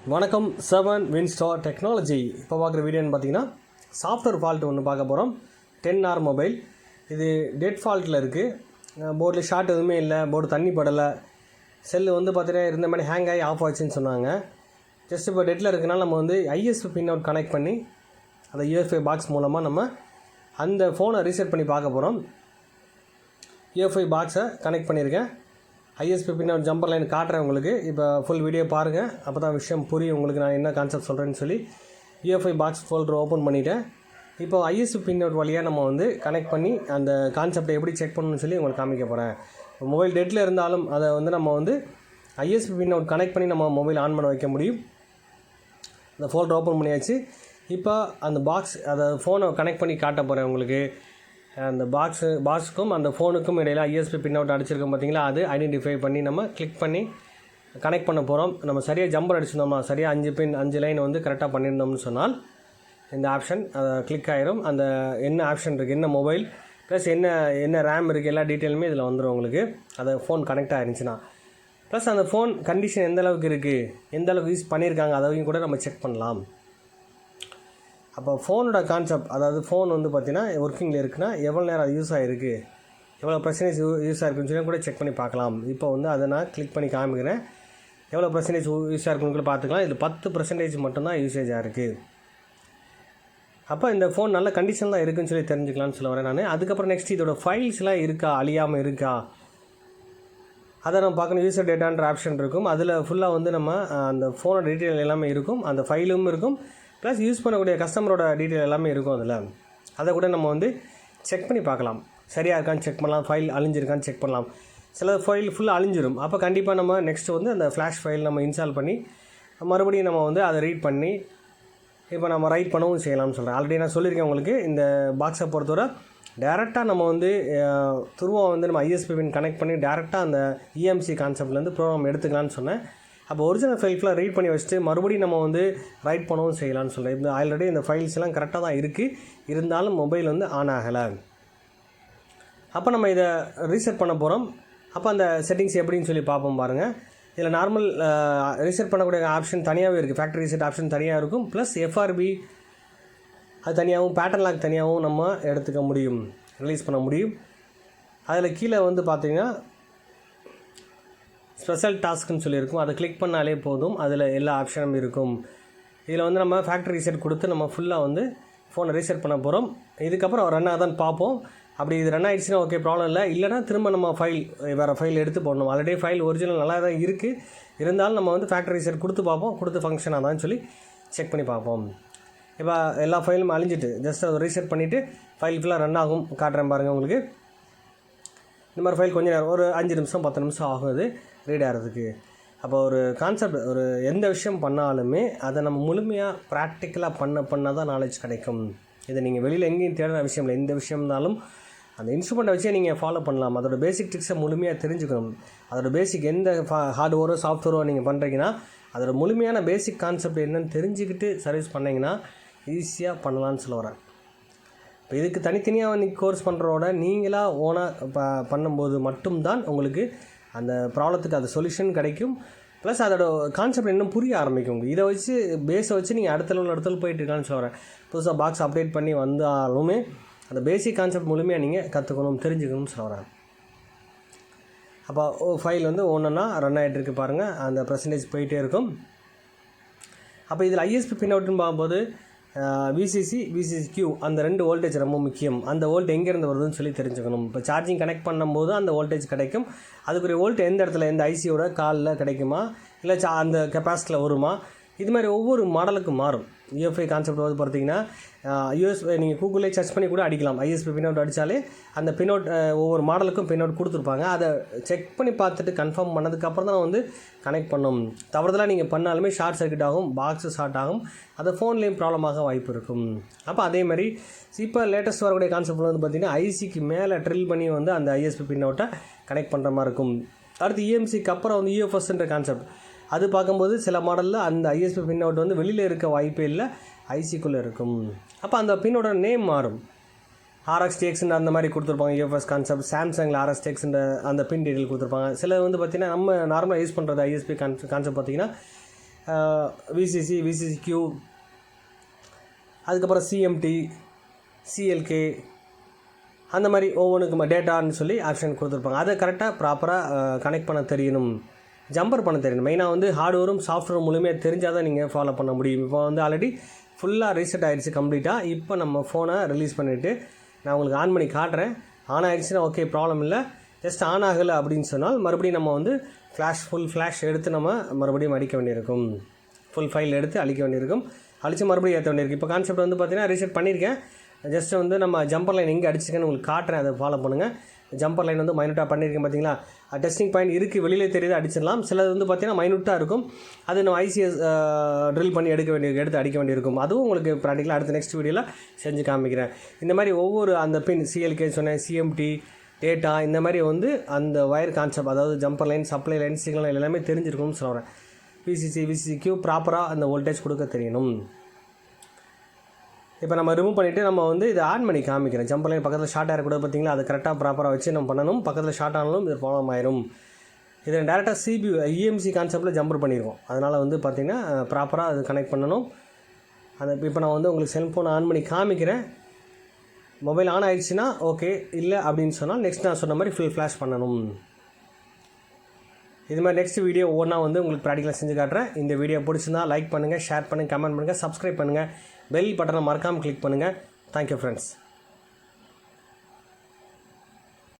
வணக்கம். 7 Winstar technology. இப்போ பார்க்குற வீடியோன்னு பார்த்தீங்கன்னா சாஃப்ட்வேர் ஃபால்ட் ஒன்று பார்க்க போகிறோம். 10R mobile. இது டெட் ஃபால்ட்டில் இருக்குது. போர்டில் ஷார்ட் எதுவுமே இல்லை, போர்டு தண்ணி படலை, செல்லு வந்து பார்த்தீங்கன்னா இருந்த மாதிரி ஹேங் ஆகி ஆஃப் ஆச்சுன்னு சொன்னாங்க. ஜஸ்ட் இப்போ டெட்டில் இருக்குனால நம்ம வந்து ஐஎஸ்பி பின் அவுட் கனெக்ட் பண்ணி அந்த யூஎஃப்ஐ பாக்ஸ் மூலமாக நம்ம அந்த ஃபோனை ரீசெட் பண்ணி பார்க்க போகிறோம். யூஎஃப்ஐ பாக்ஸை கனெக்ட் பண்ணியிருக்கேன். ஐஎஸ்பி பின் அவுட் ஜம்பர் லைன் காட்டுறேன் உங்களுக்கு. இப்போ ஃபுல் வீடியோ பாருங்கள், அப்போ தான் விஷயம் புரியும் உங்களுக்கு நான் என்ன கான்செப்ட் சொல்கிறேன்னு சொல்லி. யூஎஃப்ஐ பாக்ஸ் ஃபோல்டர் ஓப்பன் பண்ணிவிட்டேன். இப்போ ஐஎஸ்பி பின் அவுட் வழியாக நம்ம வந்து கனெக்ட் பண்ணி அந்த கான்செப்டை எப்படி செக் பண்ணணும்னு சொல்லி உங்களுக்கு காமிக்க போகிறேன். மொபைல் டெட்டில் இருந்தாலும் அதை வந்து நம்ம வந்து ஐஎஸ்பி பின் அவுட் கனெக்ட் பண்ணி நம்ம மொபைல் ஆன் பண்ண வைக்க முடியும். அந்த ஃபோல்டர் ஓப்பன் பண்ணியாச்சு. இப்போ அந்த பாக்ஸ் அதை ஃபோனை கனெக்ட் பண்ணி காட்ட போகிறேன் உங்களுக்கு. அந்த பாக்ஸுக்கும் அந்த ஃபோனுக்கும் இடையில் ஐஎஸ்பி பின் அவுட் அடிச்சிருக்கோம் பார்த்தீங்களா, அது ஐடென்டிஃபை பண்ணி நம்ம கிளிக் பண்ணி கனெக்ட் பண்ண போகிறோம். நம்ம சரியாக ஜம்பர் அடிச்சிருந்தோம்னா, சரியாக 5 லைன் வந்து கரெக்டாக பண்ணியிருந்தோம்னு சொன்னால் இந்த ஆப்ஷன் கிளிக் ஆகிரும். அந்த என்ன ஆப்ஷன் இருக்குது, என்ன மொபைல் ப்ளஸ் என்ன ரேம் இருக்குது, எல்லா டீட்டெயிலுமே இதில் வந்துடும் உங்களுக்கு. அந்த ஃபோன் கனெக்ட் ஆகிருந்துச்சுன்னா. ப்ளஸ் அந்த ஃபோன் கண்டிஷன் எந்த அளவுக்கு இருக்குது, எந்த அளவுக்கு யூஸ் பண்ணியிருக்காங்க, அதையும் கூட நம்ம செக் பண்ணலாம். அப்போ ஃபோனோட கான்செப்ட், அதாவது ஃபோன் வந்து பார்த்திங்கன்னா ஒர்க்கிங்கில் இருக்குன்னா எவ்வளோ நேரம் அது யூஸ் ஆகிருக்கு, எவ்வளோ பர்சன்டேஜ் யூஸ் ஆகிருக்குன்னு சொல்லி கூட செக் பண்ணி பார்க்கலாம். இப்போ வந்து அதை நான் கிளிக் பண்ணி காமிக்கிறேன். எவ்வளோ பர்சன்டேஜ் யூஸ் ஆகிருக்குன்னு கூட பார்த்துக்கலாம். இதில் 10% மட்டும்தான் யூசேஜ் ஆகிருக்கு. அப்போ இந்த ஃபோன் நல்ல கண்டிஷன் தான் இருக்குதுன்னு சொல்லி தெரிஞ்சுக்கலான்னு சொல்ல வரேன் நான். அதுக்கப்புறம் நெக்ஸ்ட் இதோட ஃபைல்ஸ்லாம் இருக்கா, அழியாமல் இருக்கா, அதை நம்ம பார்க்கணும். யூசர் டேட்டான்ற ஆப்ஷன் இருக்கும். அதில் ஃபுல்லாக வந்து நம்ம அந்த ஃபோனோட டீட்டெயில் எல்லாமே இருக்கும், அந்த ஃபைலும் இருக்கும், ப்ளஸ் யூஸ் பண்ணக்கூடிய கஸ்டமரோட டீட்டெயில் எல்லாமே இருக்கும் அதில். அதை கூட நம்ம வந்து செக் பண்ணி பார்க்கலாம். சரியாக இருக்கான்னு செக் பண்ணலாம், ஃபைல் அழிஞ்சிருக்கான்னு செக் பண்ணலாம். சில ஃபைல் ஃபுல்லாக அழிஞ்சிரும். அப்போ கண்டிப்பாக நம்ம நெக்ஸ்ட்டு வந்து அந்த ஃப்ளாஷ் ஃபைல் நம்ம இன்ஸ்டால் பண்ணி மறுபடியும் நம்ம வந்து அதை ரீட் பண்ணி இப்போ நம்ம ரைட் பண்ணவும் செய்யலாம்னு சொல்கிறேன். ஆல்ரெடி நான் சொல்லியிருக்கேன் உங்களுக்கு. இந்த பாக்ஸை பொறுத்தவரை டேரெக்டாக நம்ம வந்து துருவம் வந்து நம்ம ஐஎஸ்பி பின் கனெக்ட் பண்ணி டேரெக்டாக அந்த இஎம்சி கான்செப்ட்லேருந்து ப்ரோக்ராம் எடுத்துக்கலான்னு சொன்னேன். அப்போ ஒரிஜினல் ஃபைல்ஸ்லாம் ரீட் பண்ணி வச்சுட்டு மறுபடியும் நம்ம வந்து ரைட் பண்ணவும் செய்யலாம்னு சொல்கிறேன். இப்போ ஆல்ரெடி இந்த ஃபைல்ஸ்லாம் கரெக்டாக தான் இருக்குது, இருந்தாலும் மொபைல் வந்து ஆன் ஆகலை. அப்போ நம்ம இதை ரீசெட் பண்ண போகிறோம். அப்போ அந்த செட்டிங்ஸ் எப்படின்னு சொல்லி பார்ப்போம் பாருங்கள். இதில் நார்மல் ரீசெட் பண்ணக்கூடிய ஆப்ஷன் தனியாகவே இருக்குது. ஃபேக்ட்ரி ரீசெட் ஆப்ஷன் தனியாக இருக்கும், ப்ளஸ் எஃப்ஆர்பி அது தனியாகவும் பேட்டர்ன் லாக் தனியாகவும் நம்ம எடுத்துக்க முடியும், ரிலீஸ் பண்ண முடியும். அதில் கீழே வந்து பார்த்திங்கன்னா ஸ்பெஷல் டாஸ்க்குன்னு சொல்லியிருக்கும். அதை கிளிக் பண்ணாலே போதும், அதில் எல்லா ஆப்ஷனும் இருக்கும். இதில் வந்து நம்ம ஃபேக்ட்ரி ரீசெட் கொடுத்து நம்ம ஃபுல்லாக வந்து ஃபோனை ரீசெட் பண்ண போகிறோம். இதுக்கப்புறம் ரன் ஆகுதான்னு பார்ப்போம். அப்படி இது ரன் ஆகிடுச்சுன்னா ஓகே, ப்ராப்ளம் இல்லை. இல்லைனா திரும்ப நம்ம வேறு ஃபைல் எடுத்து போடணும். ஆல்ரெடி ஃபைல் ஒரிஜினல் நல்லா தான் இருக்குது, இருந்தாலும் நம்ம வந்து ஃபேக்ட்ரி ரீசெட் கொடுத்து பார்ப்போம், கொடுத்து ஃபங்க்ஷன் ஆதான்னு சொல்லி செக் பண்ணி பார்ப்போம். இப்போ எல்லா ஃபைலும் அழிஞ்சிட்டு ஜஸ்ட் அதை ரீசெட் பண்ணிவிட்டு ஃபைல் ஃபுல்லாக ரன் ஆகும் காட்டுறேன் பாருங்கள் உங்களுக்கு. இந்த மாதிரி ஃபைல் கொஞ்சம் நேரம், ஒரு 5 நிமிஷம் 10 நிமிஷம் ஆகுது ரீட் ஆகிறதுக்கு. அப்போ ஒரு கான்செப்ட், ஒரு எந்த விஷயம் பண்ணாலுமே அதை நம்ம முழுமையாக ப்ராக்டிக்கலாக பண்ண தான் நாலேஜ் கிடைக்கும். இதை நீங்கள் வெளியில் எங்கேயும் தேடுற விஷயம் இல்லை. எந்த விஷயம் இருந்தாலும் அந்த இன்ஸ்ட்ருமெண்ட்டை வச்சே நீங்கள் ஃபாலோ பண்ணலாம். அதோட பேசிக் ட்ரிக்ஸை முழுமையாக தெரிஞ்சுக்கணும். அதோட பேசிக் எந்த ஹார்ட்வேரோ சாஃப்ட்வேரோ நீங்கள் பண்ணுறீங்கன்னா அதோட முழுமையான பேசிக் கான்செப்ட் என்னென்னு தெரிஞ்சுக்கிட்டு சர்வீஸ் பண்ணிங்கன்னா ஈஸியாக பண்ணலான்னு சொல்ல வரேன். இப்போ இதுக்கு தனித்தனியாக நீங்கள் கோர்ஸ் பண்ணுறதோட நீங்களாக ஓனாக பண்ணும்போது மட்டும்தான் உங்களுக்கு அந்த ப்ராப்ளத்துக்கு அது சொல்யூஷன் கிடைக்கும். ப்ளஸ் அதோட கான்செப்ட் இன்னும் புரிய ஆரம்பிக்கும். இதை வச்சு பேஸை வச்சு நீங்கள் அடுத்த லெவல் போயிட்டு இருக்கான்னு சொல்கிறேன். புதுசாக பாக்ஸ் அப்டேட் பண்ணி வந்தாலுமே அந்த பேசிக் கான்செப்ட் முழுமையாக நீங்கள் கற்றுக்கணும், தெரிஞ்சுக்கணும்னு சொல்கிறேன். அப்போ ஃபைல் வந்து ஒன்றுன்னா ரன் ஆகிட்டுருக்கு பாருங்கள், அந்த பர்சன்டேஜ் போயிட்டே இருக்கும். அப்போ இதில் ஐஎஸ்பி பின் அவுட்டுன்னு பார்க்கும்போது விசிசி அந்த 2 வோல்டேஜ் ரொம்ப முக்கியம். அந்த வோல்ட் எங்கேருந்து வருதுன்னு சொல்லி தெரிஞ்சுக்கணும். இப்போ சார்ஜிங் கனெக்ட் பண்ணும்போது அந்த வோல்டேஜ் கிடைக்கும். அதுக்குரிய வோல்ட் எந்த இடத்துல, எந்த ஐசியோட காலில் கிடைக்குமா, இல்லை அந்த கெப்பாசிட்டியில் வருமா, இது மாதிரி ஒவ்வொரு மாடலுக்கும் மாறும். யூஎஃப்ஐ கான்செப்ட் வந்து பார்த்தீங்கன்னா நீங்கள் கூகுளே சர்ச் பண்ணி கூட அடிக்கலாம். ஐஎஸ்பி பின் அவுட் அடித்தாலே அந்த பின் அவுட் ஒவ்வொரு மாடலுக்கும் பின் அவுட் கொடுத்துருப்பாங்க. அதை செக் பண்ணி பார்த்துட்டு கன்ஃபார்ம் பண்ணதுக்கப்புறம் தான் வந்து கனெக்ட் பண்ணும். தவறுதலாக நீங்கள் பண்ணாலுமே ஷார்ட் சர்க்யூட் ஆகும், பாக்ஸு ஷார்ட் ஆகும், அது ஃபோன்லேயும் ப்ராப்ளமாக வாய்ப்பு இருக்கும். அப்போ அதே மாதிரி இப்போ லேட்டஸ்ட் வரக்கூடிய கான்செப்ட் வந்து பார்த்திங்கன்னா ஐசிக்கு மேலே ட்ரில் பண்ணி வந்து அந்த ஐஎஸ்பி பின் அவுட்டை கனெக்ட் பண்ணுற மாதிரி இருக்கும். அடுத்து இஎம்சிக்கு அப்புறம் வந்து யூஎஃப்எஸ்ன்ற கான்செப்ட் அது பார்க்கும்போது சில மாடலில் அந்த ஐஎஸ்பி பின் அவுட் வந்து வெளியில் இருக்க வாய்ப்பே இல்லை, ஐசிக்குள்ளே இருக்கும். அப்போ அந்த பின்னோட நேம் மாறும். RxTXன்ற அந்த மாதிரி கொடுத்துருப்பாங்க யூஎஃப்எஸ் கான்செப்ட். சாம்சங்கில் RxTXன்ற அந்த பின் டீட்டெயில் கொடுத்துருப்பாங்க. சில வந்து பார்த்திங்கன்னா நம்ம நார்மலாக யூஸ் பண்ணுறது ஐஎஸ்பி கான்செப்ட் பார்த்திங்கன்னா விசிசிக்யூ, அதுக்கப்புறம் சிஎம்டி, சிஎல்கே, அந்த மாதிரி ஒவ்வொன்றுக்கு டேட்டான்னு சொல்லி ஆப்ஷன் கொடுத்துருப்பாங்க. அதை கரெக்டாக ப்ராப்பராக கனெக்ட் பண்ண தெரியணும், ஜம்பர் பண்ண தெரியணும். மெயினாக வந்து ஹார்ட்வேரும் சாஃப்ட்வேரும் முழுமையாக தெரிஞ்சால் தான் நீங்கள் ஃபாலோ பண்ண முடியும். இப்போ வந்து ஆல்ரெடி ஃபுல்லாக ரீசெட் ஆகிடுச்சு கம்ப்ளீட்டாக. இப்போ நம்ம ஃபோனை ரிலீஸ் பண்ணிவிட்டு நான் உங்களுக்கு ஆன் பண்ணி காட்டுறேன். ஆன் ஆகிடுச்சுன்னா ஓகே, ப்ராப்ளம் இல்லை. ஜஸ்ட் ஆன் ஆகலை அப்படின்னு சொன்னால் மறுபடியும் நம்ம வந்து ஃபுல் ஃப்ளாஷ் எடுத்து நம்ம மறுபடியும் அடிக்க வேண்டியிருக்கும். ஃபுல் ஃபைல் எடுத்து அழிக்க வேண்டியிருக்கும். அழித்து மறுபடியும் ஏற்ற வேண்டியிருக்கு. இப்போ கான்செப்ட் வந்து பார்த்திங்கன்னா ரீசெட் பண்ணியிருக்கேன். ஜஸ்ட் வந்து நம்ம ஜம்பர் லைன் எங்கே அடிச்சிருக்கேன்னு உங்களுக்கு காட்டுறேன், அதை ஃபாலோ பண்ணுங்கள். ஜம்பர் லைன் வந்து மைனூட்டாக பண்ணியிருக்கேன் பார்த்தீங்களா. டெஸ்டிங் பாயிண்ட் இருக்குது, வெளியிலே தெரியுது, அடிச்சிடலாம். சிலது வந்து பார்த்திங்கன்னா மைனூட்டாக இருக்கும், அது நம்ம ஐசிஎஸ் ட்ரில் பண்ணி எடுத்து அடிக்க வேண்டியிருக்கும். அதுவும் உங்களுக்கு ப்ராக்டிக்கலாக அடுத்த நெக்ஸ்ட் வீடியோவில் செஞ்சு காமிக்கிறேன். இந்த மாதிரி ஒவ்வொரு அந்த பின் சிஎல்கே சொன்னேன், சிஎம்டி, டேட்டா, இந்த மாதிரி வந்து அந்த வயர் கான்செப்ட், அதாவது jumper line, supply line, signal line எல்லாமே தெரிஞ்சிருக்கும்னு சொல்கிறேன். விசிசிக்யூ ப்ராப்பராக அந்த வோல்டேஜ் கொடுக்க தெரியணும். இப்போ நம்ம ரிமூவ் பண்ணிவிட்டு நம்ம வந்து இதை ஆன் பண்ணி காமிக்கிறேன். ஜம்பர் லைன் பக்கத்தில் ஷார்ட் ஆகக்கூடாது பார்த்தீங்களா, அது கரெக்டாக ப்ராப்பராக வச்சு நம்ம பண்ணணும். பக்கத்தில் ஷார்ட் ஆனாலும் இது ப்ராப்ளம் ஆயிரும். இதில் டேரெக்டாக இஎம்சி கான்செப்ட்டில் ஜம்பர் பண்ணியிருக்கோம். அதனால் வந்து பார்த்திங்கன்னா ப்ராப்பராக அது கனெக்ட் பண்ணணும். இப்போ நான் வந்து உங்களுக்கு செல்ஃபோன் ஆன் பண்ணி காமிக்கிறேன். மொபைல் ஆன் ஆகிடுச்சுன்னா ஓகே, இல்லை அப்படின்னு சொன்னால் நெக்ஸ்ட் நான் சொன்ன மாதிரி ஃபுல் ஃப்ளாஷ் பண்ணணும். இது மாதிரி நெக்ஸ்ட் வீடியோ ஒவ்வொன்றா வந்து உங்களுக்கு ப்ராக்டிக்கலாக செஞ்சு காட்டுறேன். இந்த வீடியோ பிடிச்சிருந்தா லைக் பண்ணுங்கள், ஷேர் பண்ணுங்கள், கமெண்ட் பண்ணுங்கள், சப்ஸ்கிரைப் பண்ணுங்கள், பெல் பட்டனை மறக்காமல் கிளிக் பண்ணுங்கள். Thank you friends.